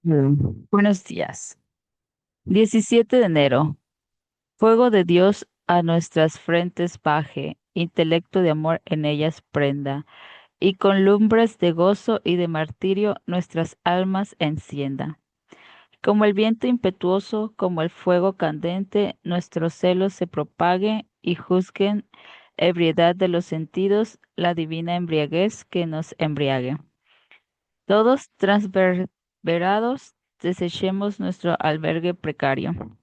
Buenos días. 17 de enero. Fuego de Dios a nuestras frentes baje, intelecto de amor en ellas prenda, y con lumbres de gozo y de martirio nuestras almas encienda. Como el viento impetuoso, como el fuego candente, nuestros celos se propague y juzguen ebriedad de los sentidos, la divina embriaguez que nos embriague. Todos transverberados, desechemos nuestro albergue precario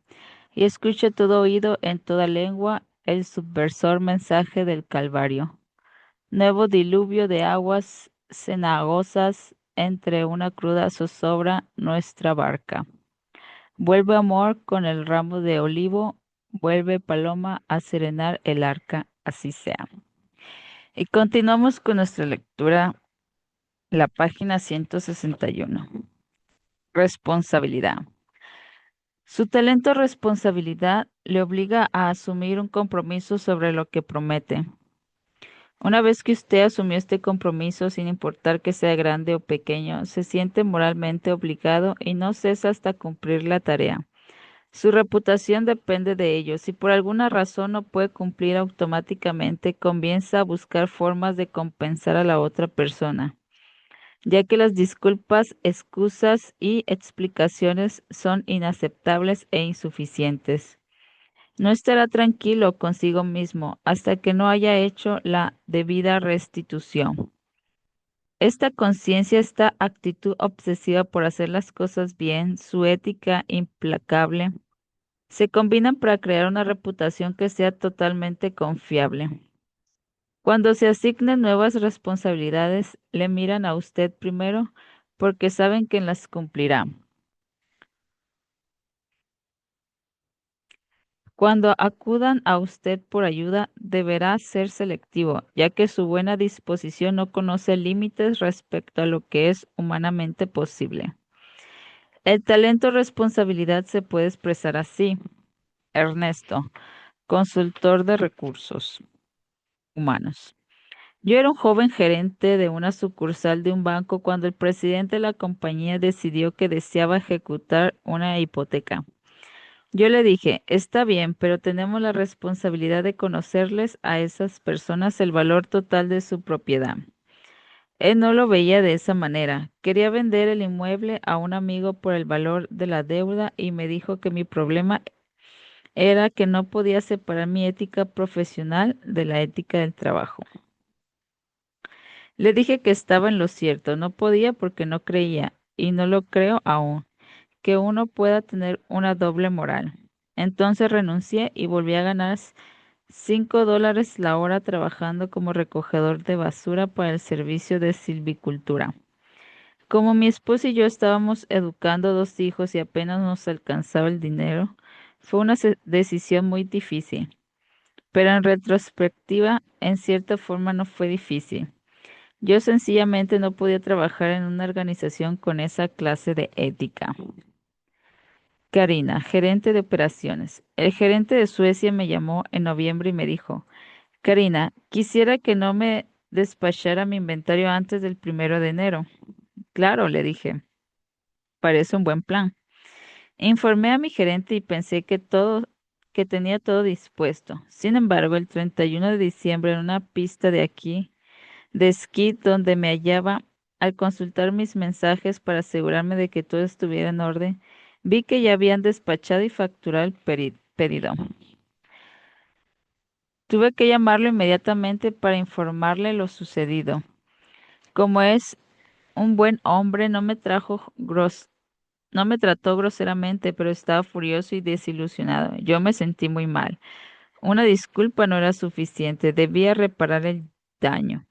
y escuche todo oído en toda lengua el subversor mensaje del Calvario. Nuevo diluvio de aguas cenagosas entre una cruda zozobra nuestra barca. Vuelve amor con el ramo de olivo, vuelve paloma a serenar el arca, así sea. Y continuamos con nuestra lectura, la página 161. Responsabilidad. Su talento responsabilidad le obliga a asumir un compromiso sobre lo que promete. Una vez que usted asumió este compromiso, sin importar que sea grande o pequeño, se siente moralmente obligado y no cesa hasta cumplir la tarea. Su reputación depende de ello. Si por alguna razón no puede cumplir automáticamente, comienza a buscar formas de compensar a la otra persona, ya que las disculpas, excusas y explicaciones son inaceptables e insuficientes. No estará tranquilo consigo mismo hasta que no haya hecho la debida restitución. Esta conciencia, esta actitud obsesiva por hacer las cosas bien, su ética implacable, se combinan para crear una reputación que sea totalmente confiable. Cuando se asignen nuevas responsabilidades, le miran a usted primero porque saben que las cumplirá. Cuando acudan a usted por ayuda, deberá ser selectivo, ya que su buena disposición no conoce límites respecto a lo que es humanamente posible. El talento responsabilidad se puede expresar así. Ernesto, consultor de recursos humanos. Yo era un joven gerente de una sucursal de un banco cuando el presidente de la compañía decidió que deseaba ejecutar una hipoteca. Yo le dije, está bien, pero tenemos la responsabilidad de conocerles a esas personas el valor total de su propiedad. Él no lo veía de esa manera. Quería vender el inmueble a un amigo por el valor de la deuda y me dijo que mi problema era que no podía separar mi ética profesional de la ética del trabajo. Le dije que estaba en lo cierto, no podía porque no creía, y no lo creo aún, que uno pueda tener una doble moral. Entonces renuncié y volví a ganar $5 la hora trabajando como recogedor de basura para el servicio de silvicultura. Como mi esposo y yo estábamos educando dos hijos y apenas nos alcanzaba el dinero, fue una decisión muy difícil, pero en retrospectiva, en cierta forma no fue difícil. Yo sencillamente no podía trabajar en una organización con esa clase de ética. Karina, gerente de operaciones. El gerente de Suecia me llamó en noviembre y me dijo, Karina, quisiera que no me despachara mi inventario antes del 1 de enero. Claro, le dije, parece un buen plan. Informé a mi gerente y pensé que tenía todo dispuesto. Sin embargo, el 31 de diciembre en una pista de aquí de esquí donde me hallaba, al consultar mis mensajes para asegurarme de que todo estuviera en orden, vi que ya habían despachado y facturado el pedido. Tuve que llamarlo inmediatamente para informarle lo sucedido. Como es un buen hombre, no me trató groseramente, pero estaba furioso y desilusionado. Yo me sentí muy mal. Una disculpa no era suficiente, debía reparar el daño.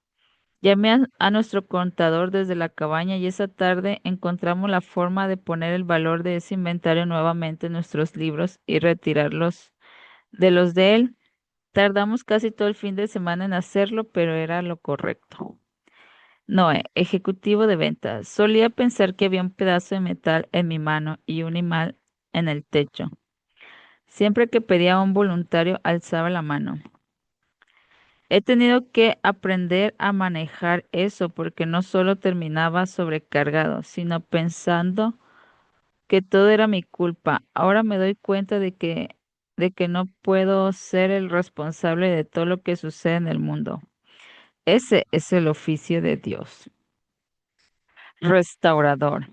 Llamé a nuestro contador desde la cabaña y esa tarde encontramos la forma de poner el valor de ese inventario nuevamente en nuestros libros y retirarlos de los de él. Tardamos casi todo el fin de semana en hacerlo, pero era lo correcto. Noé, ejecutivo de ventas. Solía pensar que había un pedazo de metal en mi mano y un imán en el techo. Siempre que pedía a un voluntario, alzaba la mano. He tenido que aprender a manejar eso porque no solo terminaba sobrecargado, sino pensando que todo era mi culpa. Ahora me doy cuenta de que no puedo ser el responsable de todo lo que sucede en el mundo. Ese es el oficio de Dios. Restaurador.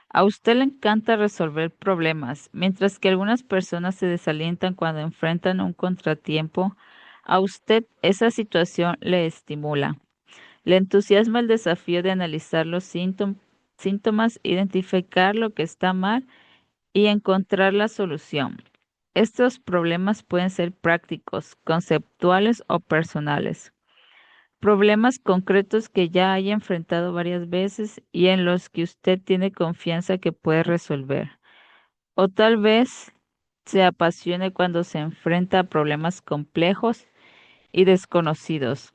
A usted le encanta resolver problemas, mientras que algunas personas se desalientan cuando enfrentan un contratiempo. A usted esa situación le estimula. Le entusiasma el desafío de analizar los síntomas, identificar lo que está mal y encontrar la solución. Estos problemas pueden ser prácticos, conceptuales o personales. Problemas concretos que ya haya enfrentado varias veces y en los que usted tiene confianza que puede resolver. O tal vez se apasione cuando se enfrenta a problemas complejos y desconocidos.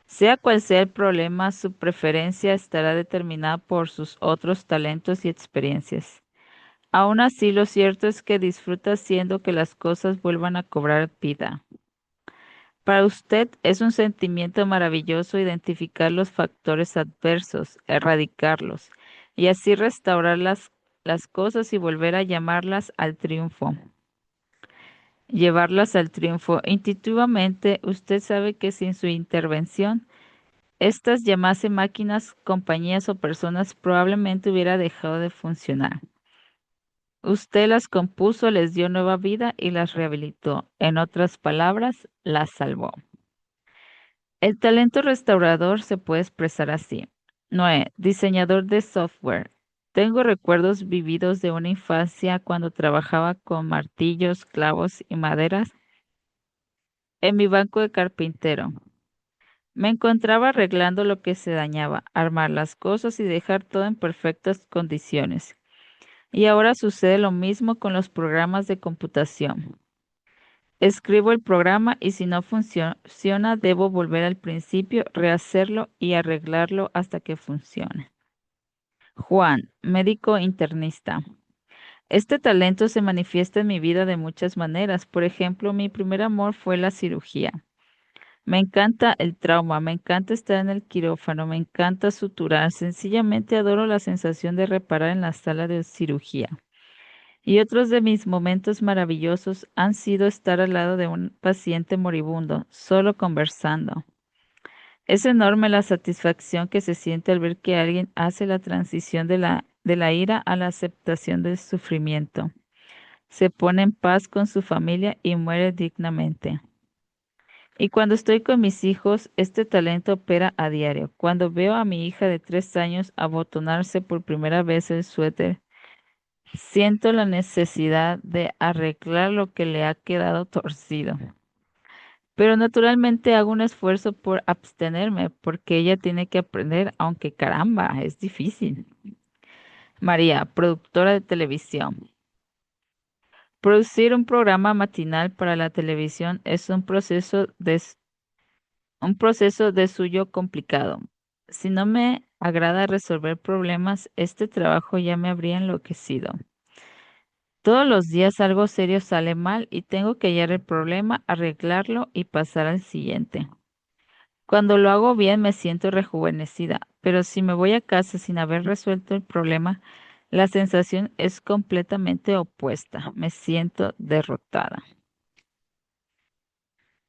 Sea cual sea el problema, su preferencia estará determinada por sus otros talentos y experiencias. Aún así, lo cierto es que disfruta haciendo que las cosas vuelvan a cobrar vida. Para usted es un sentimiento maravilloso identificar los factores adversos, erradicarlos y así restaurar las cosas y volver a llamarlas al triunfo. Llevarlas al triunfo. Intuitivamente, usted sabe que sin su intervención, estas llamase máquinas, compañías o personas probablemente hubiera dejado de funcionar. Usted las compuso, les dio nueva vida y las rehabilitó. En otras palabras, las salvó. El talento restaurador se puede expresar así. Noé, diseñador de software. Tengo recuerdos vividos de una infancia cuando trabajaba con martillos, clavos y maderas en mi banco de carpintero. Me encontraba arreglando lo que se dañaba, armar las cosas y dejar todo en perfectas condiciones. Y ahora sucede lo mismo con los programas de computación. Escribo el programa y si no funciona, debo volver al principio, rehacerlo y arreglarlo hasta que funcione. Juan, médico internista. Este talento se manifiesta en mi vida de muchas maneras. Por ejemplo, mi primer amor fue la cirugía. Me encanta el trauma, me encanta estar en el quirófano, me encanta suturar. Sencillamente adoro la sensación de reparar en la sala de cirugía. Y otros de mis momentos maravillosos han sido estar al lado de un paciente moribundo, solo conversando. Es enorme la satisfacción que se siente al ver que alguien hace la transición de la ira a la aceptación del sufrimiento. Se pone en paz con su familia y muere dignamente. Y cuando estoy con mis hijos, este talento opera a diario. Cuando veo a mi hija de 3 años abotonarse por primera vez el suéter, siento la necesidad de arreglar lo que le ha quedado torcido. Pero naturalmente hago un esfuerzo por abstenerme porque ella tiene que aprender, aunque caramba, es difícil. María, productora de televisión. Producir un programa matinal para la televisión es un proceso de suyo complicado. Si no me agrada resolver problemas, este trabajo ya me habría enloquecido. Todos los días algo serio sale mal y tengo que hallar el problema, arreglarlo y pasar al siguiente. Cuando lo hago bien me siento rejuvenecida, pero si me voy a casa sin haber resuelto el problema, la sensación es completamente opuesta. Me siento derrotada.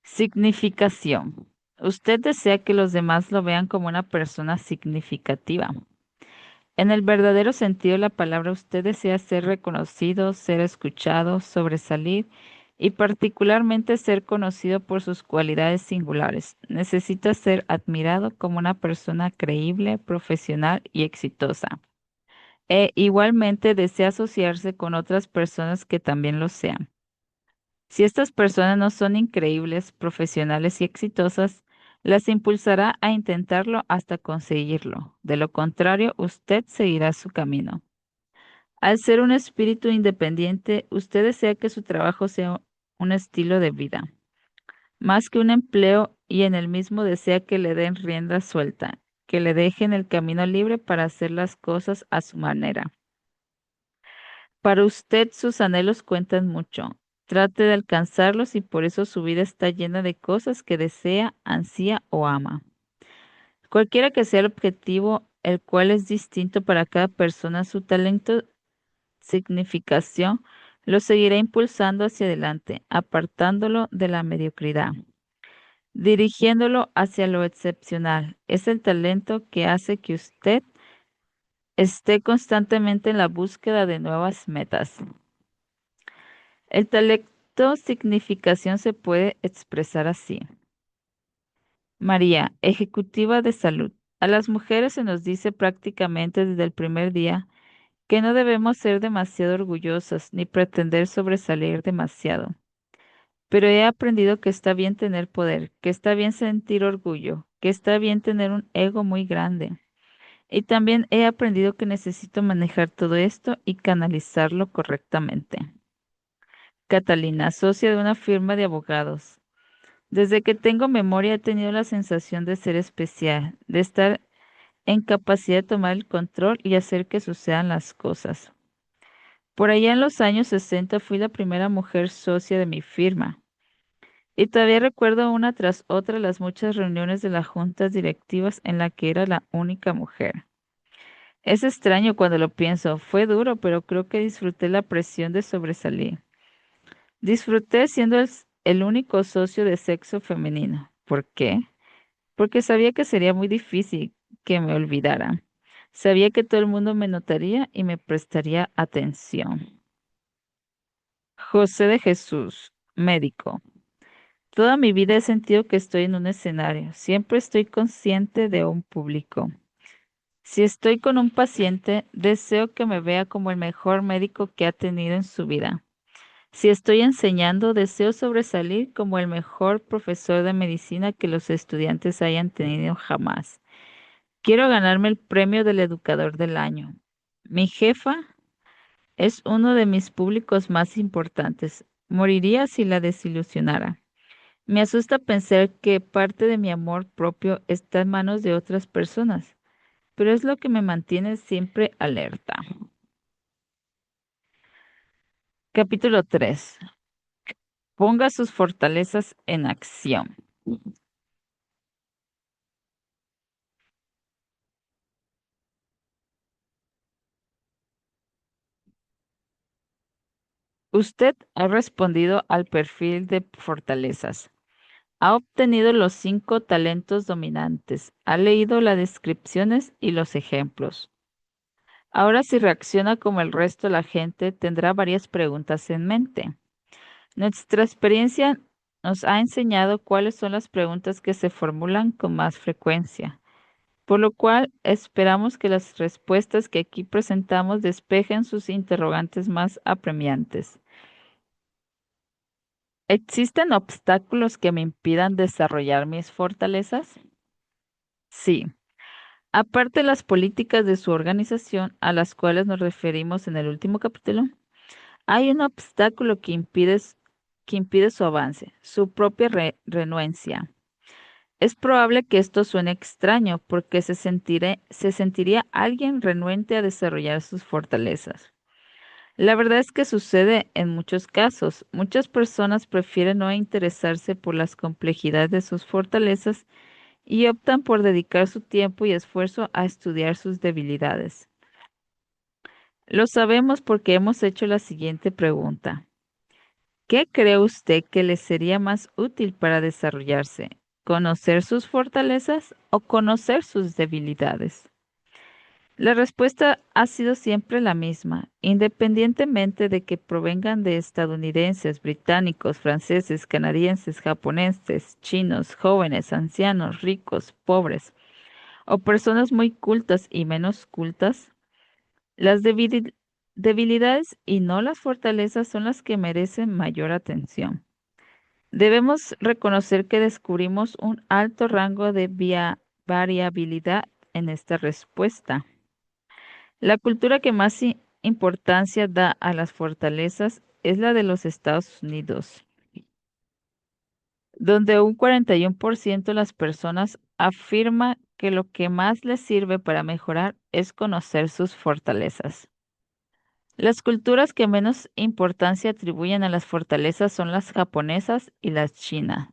Significación. Usted desea que los demás lo vean como una persona significativa. En el verdadero sentido de la palabra, usted desea ser reconocido, ser escuchado, sobresalir y particularmente ser conocido por sus cualidades singulares. Necesita ser admirado como una persona creíble, profesional y exitosa. E igualmente desea asociarse con otras personas que también lo sean. Si estas personas no son increíbles, profesionales y exitosas, las impulsará a intentarlo hasta conseguirlo. De lo contrario, usted seguirá su camino. Al ser un espíritu independiente, usted desea que su trabajo sea un estilo de vida, más que un empleo, y en el mismo desea que le den rienda suelta, que le dejen el camino libre para hacer las cosas a su manera. Para usted sus anhelos cuentan mucho. Trate de alcanzarlos y por eso su vida está llena de cosas que desea, ansía o ama. Cualquiera que sea el objetivo, el cual es distinto para cada persona, su talento, significación, lo seguirá impulsando hacia adelante, apartándolo de la mediocridad, dirigiéndolo hacia lo excepcional. Es el talento que hace que usted esté constantemente en la búsqueda de nuevas metas. El talento significación se puede expresar así. María, ejecutiva de salud. A las mujeres se nos dice prácticamente desde el primer día que no debemos ser demasiado orgullosas ni pretender sobresalir demasiado. Pero he aprendido que está bien tener poder, que está bien sentir orgullo, que está bien tener un ego muy grande. Y también he aprendido que necesito manejar todo esto y canalizarlo correctamente. Catalina, socia de una firma de abogados. Desde que tengo memoria he tenido la sensación de ser especial, de estar en capacidad de tomar el control y hacer que sucedan las cosas. Por allá en los años 60 fui la primera mujer socia de mi firma. Y todavía recuerdo una tras otra las muchas reuniones de las juntas directivas en la que era la única mujer. Es extraño cuando lo pienso, fue duro, pero creo que disfruté la presión de sobresalir. Disfruté siendo el único socio de sexo femenino. ¿Por qué? Porque sabía que sería muy difícil que me olvidaran. Sabía que todo el mundo me notaría y me prestaría atención. José de Jesús, médico. Toda mi vida he sentido que estoy en un escenario. Siempre estoy consciente de un público. Si estoy con un paciente, deseo que me vea como el mejor médico que ha tenido en su vida. Si estoy enseñando, deseo sobresalir como el mejor profesor de medicina que los estudiantes hayan tenido jamás. Quiero ganarme el premio del educador del año. Mi jefa es uno de mis públicos más importantes. Moriría si la desilusionara. Me asusta pensar que parte de mi amor propio está en manos de otras personas, pero es lo que me mantiene siempre alerta. Capítulo 3. Ponga sus fortalezas en acción. Usted ha respondido al perfil de fortalezas. Ha obtenido los 5 talentos dominantes. Ha leído las descripciones y los ejemplos. Ahora, si reacciona como el resto de la gente, tendrá varias preguntas en mente. Nuestra experiencia nos ha enseñado cuáles son las preguntas que se formulan con más frecuencia, por lo cual esperamos que las respuestas que aquí presentamos despejen sus interrogantes más apremiantes. ¿Existen obstáculos que me impidan desarrollar mis fortalezas? Sí. Aparte de las políticas de su organización a las cuales nos referimos en el último capítulo, hay un obstáculo que impide su avance, su propia renuencia. Es probable que esto suene extraño porque se sentiría alguien renuente a desarrollar sus fortalezas. La verdad es que sucede en muchos casos. Muchas personas prefieren no interesarse por las complejidades de sus fortalezas y optan por dedicar su tiempo y esfuerzo a estudiar sus debilidades. Lo sabemos porque hemos hecho la siguiente pregunta. ¿Qué cree usted que le sería más útil para desarrollarse? ¿Conocer sus fortalezas o conocer sus debilidades? La respuesta ha sido siempre la misma, independientemente de que provengan de estadounidenses, británicos, franceses, canadienses, japoneses, chinos, jóvenes, ancianos, ricos, pobres o personas muy cultas y menos cultas. Las debilidades y no las fortalezas son las que merecen mayor atención. Debemos reconocer que descubrimos un alto rango de variabilidad en esta respuesta. La cultura que más importancia da a las fortalezas es la de los Estados Unidos, donde un 41% de las personas afirma que lo que más les sirve para mejorar es conocer sus fortalezas. Las culturas que menos importancia atribuyen a las fortalezas son las japonesas y las chinas.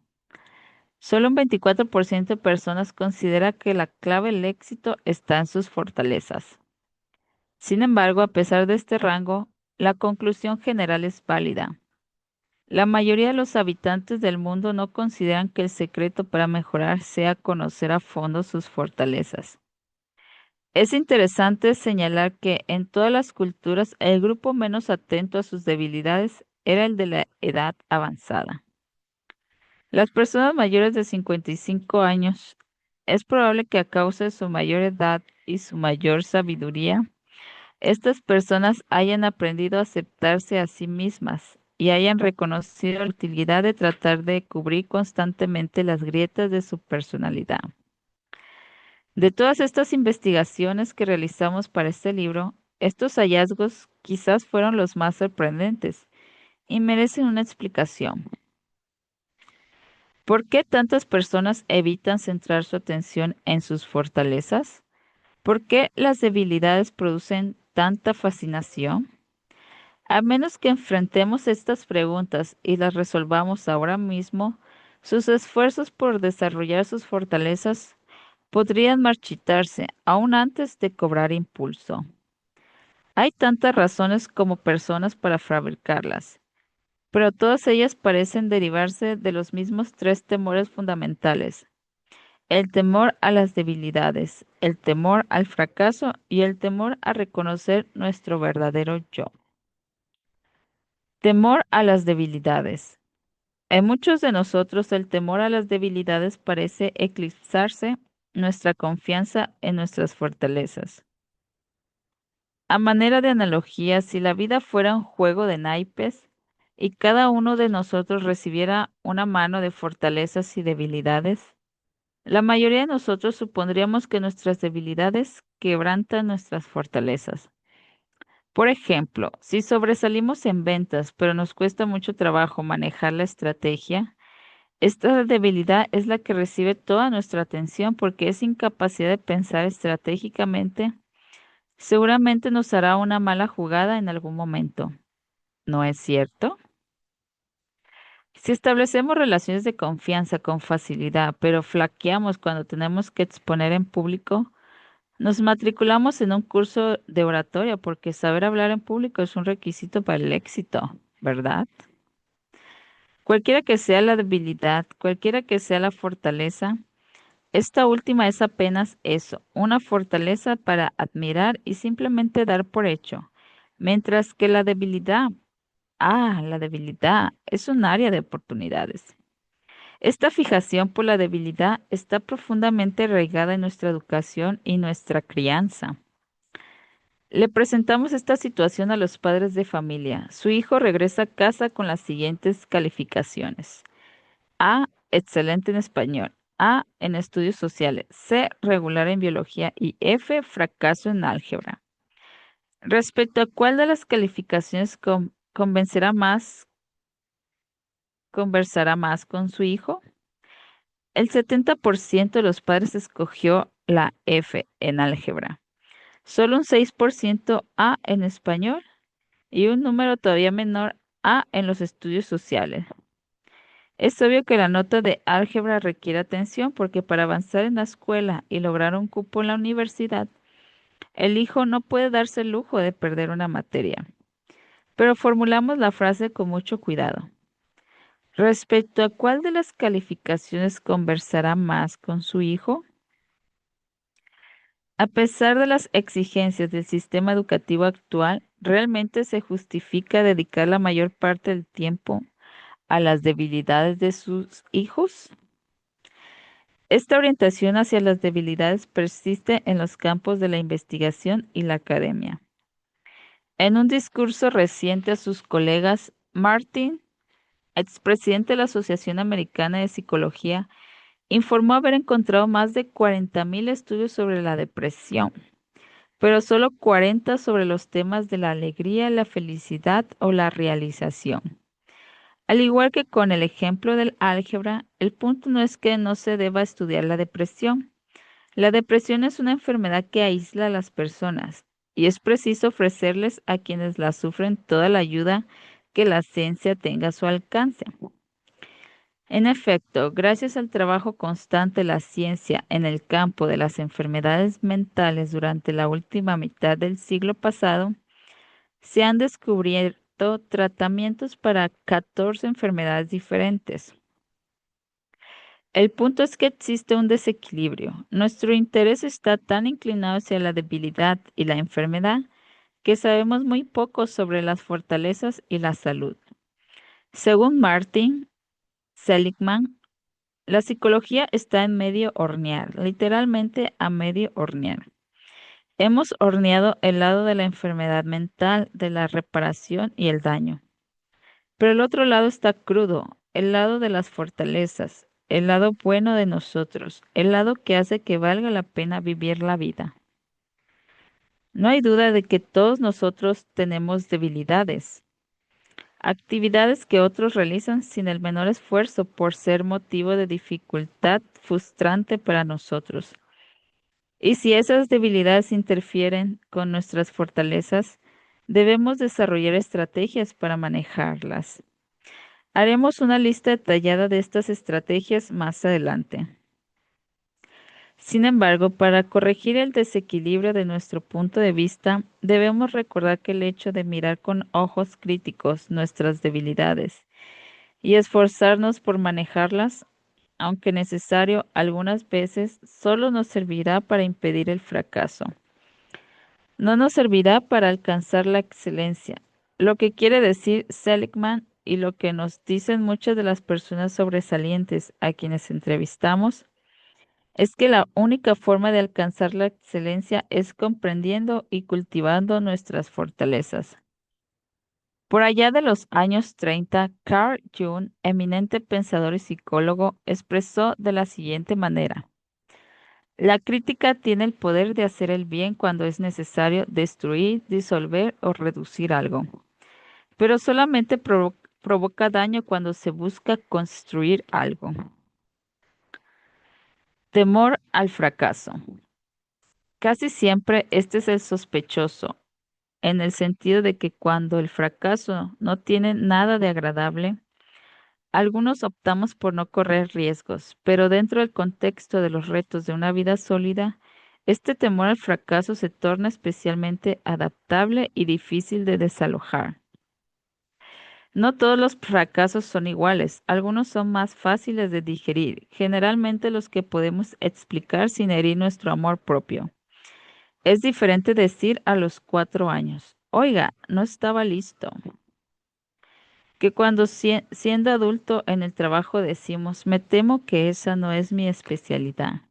Solo un 24% de personas considera que la clave del éxito está en sus fortalezas. Sin embargo, a pesar de este rango, la conclusión general es válida. La mayoría de los habitantes del mundo no consideran que el secreto para mejorar sea conocer a fondo sus fortalezas. Es interesante señalar que en todas las culturas el grupo menos atento a sus debilidades era el de la edad avanzada. Las personas mayores de 55 años es probable que a causa de su mayor edad y su mayor sabiduría, estas personas hayan aprendido a aceptarse a sí mismas y hayan reconocido la utilidad de tratar de cubrir constantemente las grietas de su personalidad. De todas estas investigaciones que realizamos para este libro, estos hallazgos quizás fueron los más sorprendentes y merecen una explicación. ¿Por qué tantas personas evitan centrar su atención en sus fortalezas? ¿Por qué las debilidades producen tanta fascinación? A menos que enfrentemos estas preguntas y las resolvamos ahora mismo, sus esfuerzos por desarrollar sus fortalezas podrían marchitarse aún antes de cobrar impulso. Hay tantas razones como personas para fabricarlas, pero todas ellas parecen derivarse de los mismos tres temores fundamentales: el temor a las debilidades, el temor al fracaso y el temor a reconocer nuestro verdadero yo. Temor a las debilidades. En muchos de nosotros el temor a las debilidades parece eclipsarse nuestra confianza en nuestras fortalezas. A manera de analogía, si la vida fuera un juego de naipes y cada uno de nosotros recibiera una mano de fortalezas y debilidades, la mayoría de nosotros supondríamos que nuestras debilidades quebrantan nuestras fortalezas. Por ejemplo, si sobresalimos en ventas, pero nos cuesta mucho trabajo manejar la estrategia, esta debilidad es la que recibe toda nuestra atención porque es incapacidad de pensar estratégicamente. Seguramente nos hará una mala jugada en algún momento. ¿No es cierto? Si establecemos relaciones de confianza con facilidad, pero flaqueamos cuando tenemos que exponer en público, nos matriculamos en un curso de oratoria porque saber hablar en público es un requisito para el éxito, ¿verdad? Cualquiera que sea la debilidad, cualquiera que sea la fortaleza, esta última es apenas eso, una fortaleza para admirar y simplemente dar por hecho, mientras que la debilidad es un área de oportunidades. Esta fijación por la debilidad está profundamente arraigada en nuestra educación y nuestra crianza. Le presentamos esta situación a los padres de familia. Su hijo regresa a casa con las siguientes calificaciones: A, excelente en español; A, en estudios sociales; C, regular en biología; y F, fracaso en álgebra. Respecto a cuál de las calificaciones conversará más con su hijo, el 70% de los padres escogió la F en álgebra, solo un 6% A en español y un número todavía menor A en los estudios sociales. Es obvio que la nota de álgebra requiere atención porque para avanzar en la escuela y lograr un cupo en la universidad, el hijo no puede darse el lujo de perder una materia. Pero formulamos la frase con mucho cuidado. Respecto a cuál de las calificaciones conversará más con su hijo, a pesar de las exigencias del sistema educativo actual, ¿realmente se justifica dedicar la mayor parte del tiempo a las debilidades de sus hijos? Esta orientación hacia las debilidades persiste en los campos de la investigación y la academia. En un discurso reciente a sus colegas, Martin, expresidente de la Asociación Americana de Psicología, informó haber encontrado más de 40.000 estudios sobre la depresión, pero solo 40 sobre los temas de la alegría, la felicidad o la realización. Al igual que con el ejemplo del álgebra, el punto no es que no se deba estudiar la depresión. La depresión es una enfermedad que aísla a las personas y es preciso ofrecerles a quienes la sufren toda la ayuda que la ciencia tenga a su alcance. En efecto, gracias al trabajo constante de la ciencia en el campo de las enfermedades mentales durante la última mitad del siglo pasado, se han descubierto tratamientos para 14 enfermedades diferentes. El punto es que existe un desequilibrio. Nuestro interés está tan inclinado hacia la debilidad y la enfermedad que sabemos muy poco sobre las fortalezas y la salud. Según Martin Seligman, la psicología está en medio hornear, literalmente a medio hornear. Hemos horneado el lado de la enfermedad mental, de la reparación y el daño. Pero el otro lado está crudo, el lado de las fortalezas, el lado bueno de nosotros, el lado que hace que valga la pena vivir la vida. No hay duda de que todos nosotros tenemos debilidades, actividades que otros realizan sin el menor esfuerzo por ser motivo de dificultad frustrante para nosotros. Y si esas debilidades interfieren con nuestras fortalezas, debemos desarrollar estrategias para manejarlas. Haremos una lista detallada de estas estrategias más adelante. Sin embargo, para corregir el desequilibrio de nuestro punto de vista, debemos recordar que el hecho de mirar con ojos críticos nuestras debilidades y esforzarnos por manejarlas, aunque necesario algunas veces, solo nos servirá para impedir el fracaso. No nos servirá para alcanzar la excelencia. Lo que quiere decir Seligman y lo que nos dicen muchas de las personas sobresalientes a quienes entrevistamos es que la única forma de alcanzar la excelencia es comprendiendo y cultivando nuestras fortalezas. Por allá de los años 30, Carl Jung, eminente pensador y psicólogo, expresó de la siguiente manera: la crítica tiene el poder de hacer el bien cuando es necesario destruir, disolver o reducir algo, pero solamente provoca daño cuando se busca construir algo. Temor al fracaso. Casi siempre este es el sospechoso, en el sentido de que cuando el fracaso no tiene nada de agradable, algunos optamos por no correr riesgos, pero dentro del contexto de los retos de una vida sólida, este temor al fracaso se torna especialmente adaptable y difícil de desalojar. No todos los fracasos son iguales, algunos son más fáciles de digerir, generalmente los que podemos explicar sin herir nuestro amor propio. Es diferente decir a los 4 años, oiga, no estaba listo, que cuando siendo adulto en el trabajo decimos, me temo que esa no es mi especialidad.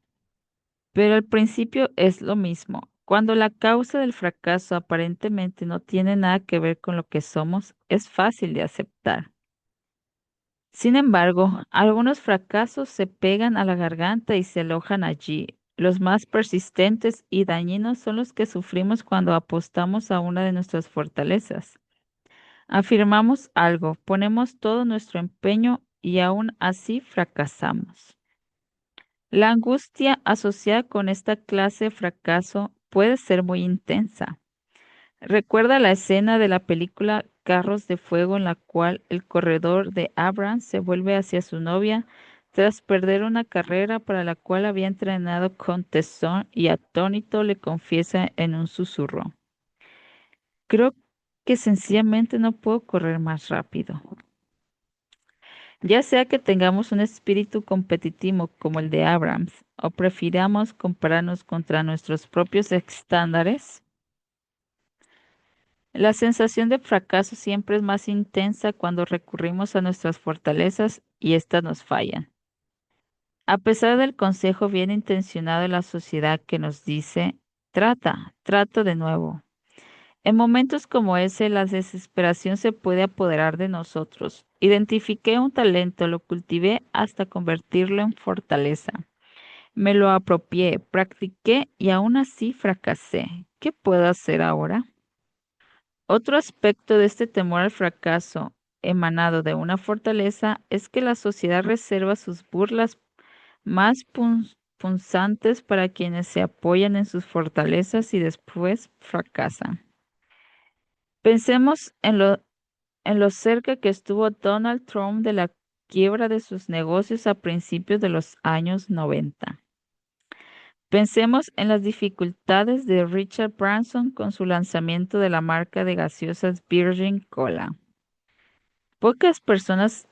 Pero al principio es lo mismo. Cuando la causa del fracaso aparentemente no tiene nada que ver con lo que somos, es fácil de aceptar. Sin embargo, algunos fracasos se pegan a la garganta y se alojan allí. Los más persistentes y dañinos son los que sufrimos cuando apostamos a una de nuestras fortalezas. Afirmamos algo, ponemos todo nuestro empeño y aún así fracasamos. La angustia asociada con esta clase de fracaso puede ser muy intensa. Recuerda la escena de la película Carros de Fuego en la cual el corredor de Abrams se vuelve hacia su novia tras perder una carrera para la cual había entrenado con tesón y atónito le confiesa en un susurro: creo que sencillamente no puedo correr más rápido. Ya sea que tengamos un espíritu competitivo como el de Abrams o prefiramos compararnos contra nuestros propios estándares, la sensación de fracaso siempre es más intensa cuando recurrimos a nuestras fortalezas y éstas nos fallan. A pesar del consejo bien intencionado de la sociedad que nos dice, trata de nuevo. En momentos como ese, la desesperación se puede apoderar de nosotros. Identifiqué un talento, lo cultivé hasta convertirlo en fortaleza. Me lo apropié, practiqué y aún así fracasé. ¿Qué puedo hacer ahora? Otro aspecto de este temor al fracaso emanado de una fortaleza es que la sociedad reserva sus burlas más punzantes para quienes se apoyan en sus fortalezas y después fracasan. Pensemos en lo cerca que estuvo Donald Trump de la quiebra de sus negocios a principios de los años 90. Pensemos en las dificultades de Richard Branson con su lanzamiento de la marca de gaseosas Virgin Cola. Pocas personas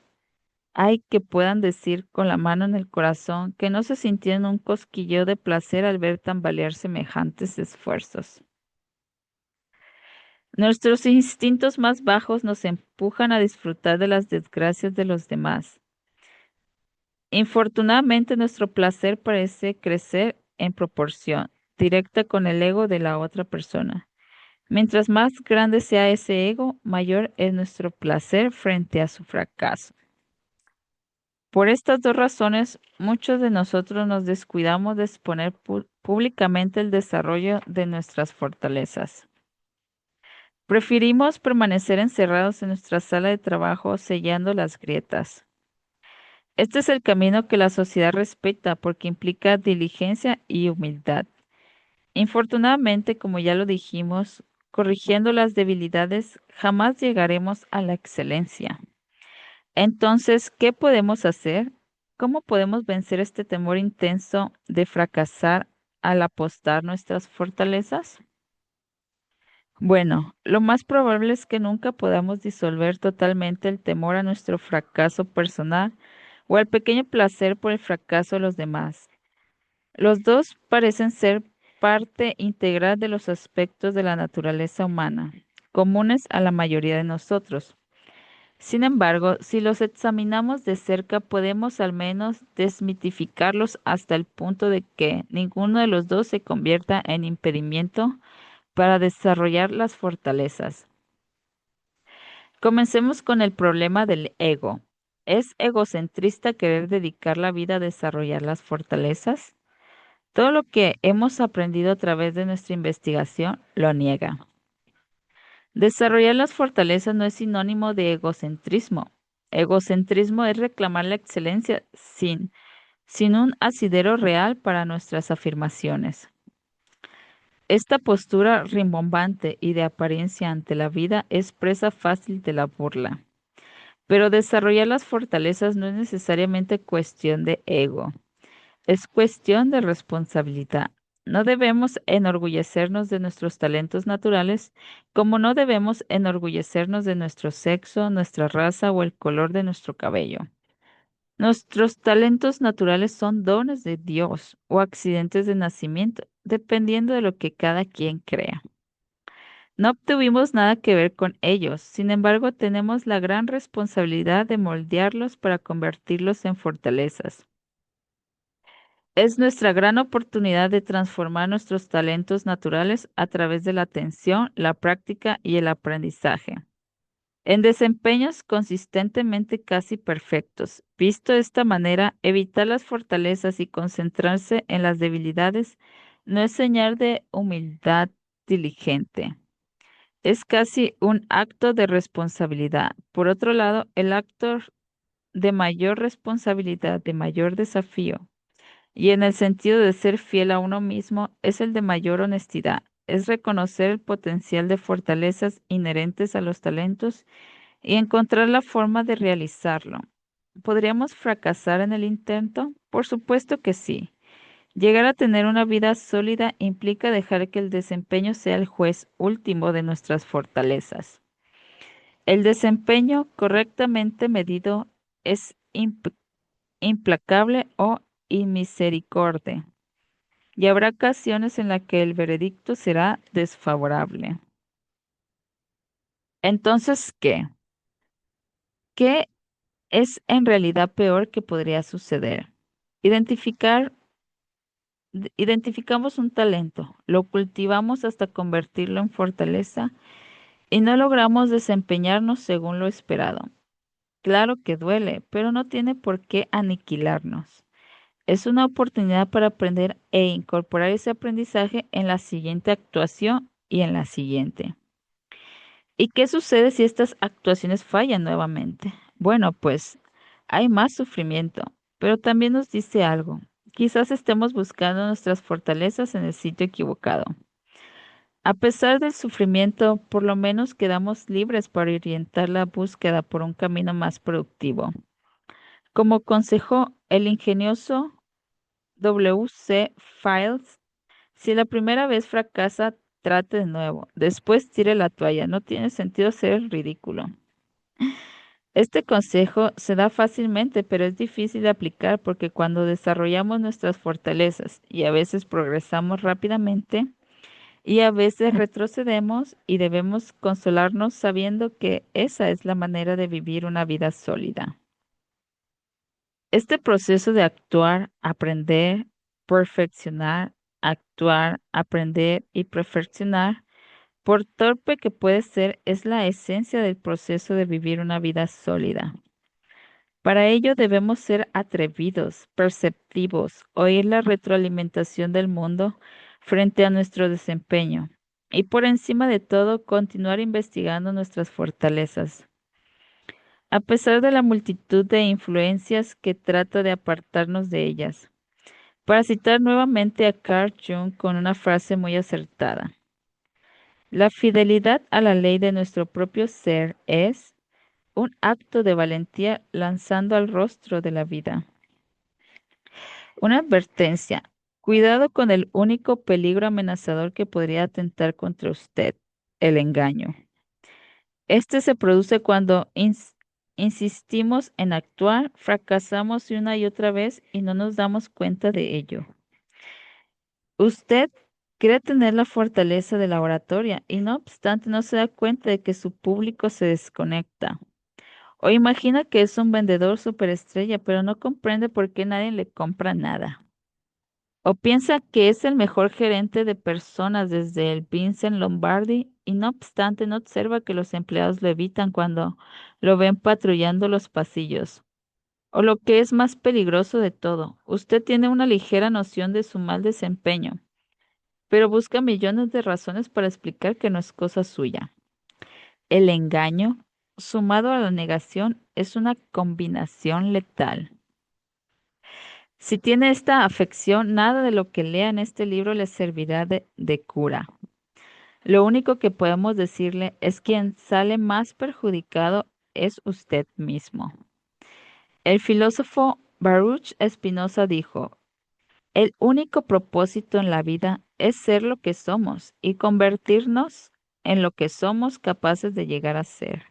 hay que puedan decir con la mano en el corazón que no se sintieron un cosquilleo de placer al ver tambalear semejantes esfuerzos. Nuestros instintos más bajos nos empujan a disfrutar de las desgracias de los demás. Infortunadamente, nuestro placer parece crecer en proporción directa con el ego de la otra persona. Mientras más grande sea ese ego, mayor es nuestro placer frente a su fracaso. Por estas dos razones, muchos de nosotros nos descuidamos de exponer públicamente el desarrollo de nuestras fortalezas. Preferimos permanecer encerrados en nuestra sala de trabajo sellando las grietas. Este es el camino que la sociedad respeta porque implica diligencia y humildad. Infortunadamente, como ya lo dijimos, corrigiendo las debilidades jamás llegaremos a la excelencia. Entonces, ¿qué podemos hacer? ¿Cómo podemos vencer este temor intenso de fracasar al apostar nuestras fortalezas? Bueno, lo más probable es que nunca podamos disolver totalmente el temor a nuestro fracaso personal o al pequeño placer por el fracaso de los demás. Los dos parecen ser parte integral de los aspectos de la naturaleza humana, comunes a la mayoría de nosotros. Sin embargo, si los examinamos de cerca, podemos al menos desmitificarlos hasta el punto de que ninguno de los dos se convierta en impedimento para desarrollar las fortalezas. Comencemos con el problema del ego. ¿Es egocentrista querer dedicar la vida a desarrollar las fortalezas? Todo lo que hemos aprendido a través de nuestra investigación lo niega. Desarrollar las fortalezas no es sinónimo de egocentrismo. Egocentrismo es reclamar la excelencia sin un asidero real para nuestras afirmaciones. Esta postura rimbombante y de apariencia ante la vida es presa fácil de la burla. Pero desarrollar las fortalezas no es necesariamente cuestión de ego, es cuestión de responsabilidad. No debemos enorgullecernos de nuestros talentos naturales, como no debemos enorgullecernos de nuestro sexo, nuestra raza o el color de nuestro cabello. Nuestros talentos naturales son dones de Dios o accidentes de nacimiento, dependiendo de lo que cada quien crea. No tuvimos nada que ver con ellos, sin embargo, tenemos la gran responsabilidad de moldearlos para convertirlos en fortalezas. Es nuestra gran oportunidad de transformar nuestros talentos naturales a través de la atención, la práctica y el aprendizaje. En desempeños consistentemente casi perfectos. Visto de esta manera, evitar las fortalezas y concentrarse en las debilidades no es señal de humildad diligente. Es casi un acto de responsabilidad. Por otro lado, el acto de mayor responsabilidad, de mayor desafío, y en el sentido de ser fiel a uno mismo, es el de mayor honestidad. Es reconocer el potencial de fortalezas inherentes a los talentos y encontrar la forma de realizarlo. ¿Podríamos fracasar en el intento? Por supuesto que sí. Llegar a tener una vida sólida implica dejar que el desempeño sea el juez último de nuestras fortalezas. El desempeño correctamente medido es implacable o inmisericorde, y habrá ocasiones en las que el veredicto será desfavorable. Entonces, ¿qué? ¿Qué es en realidad peor que podría suceder? Identificar Identificamos un talento, lo cultivamos hasta convertirlo en fortaleza y no logramos desempeñarnos según lo esperado. Claro que duele, pero no tiene por qué aniquilarnos. Es una oportunidad para aprender e incorporar ese aprendizaje en la siguiente actuación y en la siguiente. ¿Y qué sucede si estas actuaciones fallan nuevamente? Bueno, pues hay más sufrimiento, pero también nos dice algo. Quizás estemos buscando nuestras fortalezas en el sitio equivocado. A pesar del sufrimiento, por lo menos quedamos libres para orientar la búsqueda por un camino más productivo. Como consejo el ingenioso W.C. Files, si la primera vez fracasa, trate de nuevo. Después tire la toalla. No tiene sentido ser el ridículo. Este consejo se da fácilmente, pero es difícil de aplicar porque cuando desarrollamos nuestras fortalezas y a veces progresamos rápidamente y a veces retrocedemos y debemos consolarnos sabiendo que esa es la manera de vivir una vida sólida. Este proceso de actuar, aprender, perfeccionar, actuar, aprender y perfeccionar, por torpe que puede ser, es la esencia del proceso de vivir una vida sólida. Para ello debemos ser atrevidos, perceptivos, oír la retroalimentación del mundo frente a nuestro desempeño y por encima de todo continuar investigando nuestras fortalezas. A pesar de la multitud de influencias que trata de apartarnos de ellas. Para citar nuevamente a Carl Jung con una frase muy acertada. La fidelidad a la ley de nuestro propio ser es un acto de valentía lanzando al rostro de la vida. Una advertencia. Cuidado con el único peligro amenazador que podría atentar contra usted, el engaño. Este se produce cuando insistimos en actuar, fracasamos una y otra vez y no nos damos cuenta de ello. Usted cree tener la fortaleza de la oratoria y no obstante no se da cuenta de que su público se desconecta. O imagina que es un vendedor superestrella, pero no comprende por qué nadie le compra nada. O piensa que es el mejor gerente de personas desde el Vincent Lombardi y no obstante no observa que los empleados lo evitan cuando lo ven patrullando los pasillos. O lo que es más peligroso de todo, usted tiene una ligera noción de su mal desempeño, pero busca millones de razones para explicar que no es cosa suya. El engaño, sumado a la negación, es una combinación letal. Si tiene esta afección, nada de lo que lea en este libro le servirá de cura. Lo único que podemos decirle es quien sale más perjudicado es usted mismo. El filósofo Baruch Spinoza dijo, el único propósito en la vida es ser lo que somos y convertirnos en lo que somos capaces de llegar a ser.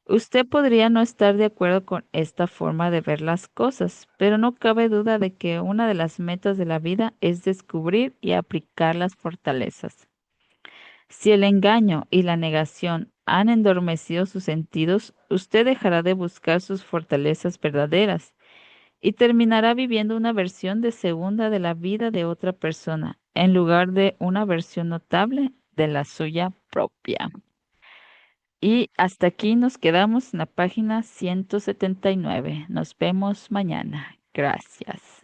Usted podría no estar de acuerdo con esta forma de ver las cosas, pero no cabe duda de que una de las metas de la vida es descubrir y aplicar las fortalezas. Si el engaño y la negación han endormecido sus sentidos, usted dejará de buscar sus fortalezas verdaderas y terminará viviendo una versión de segunda de la vida de otra persona, en lugar de una versión notable de la suya propia. Y hasta aquí nos quedamos en la página 179. Nos vemos mañana. Gracias.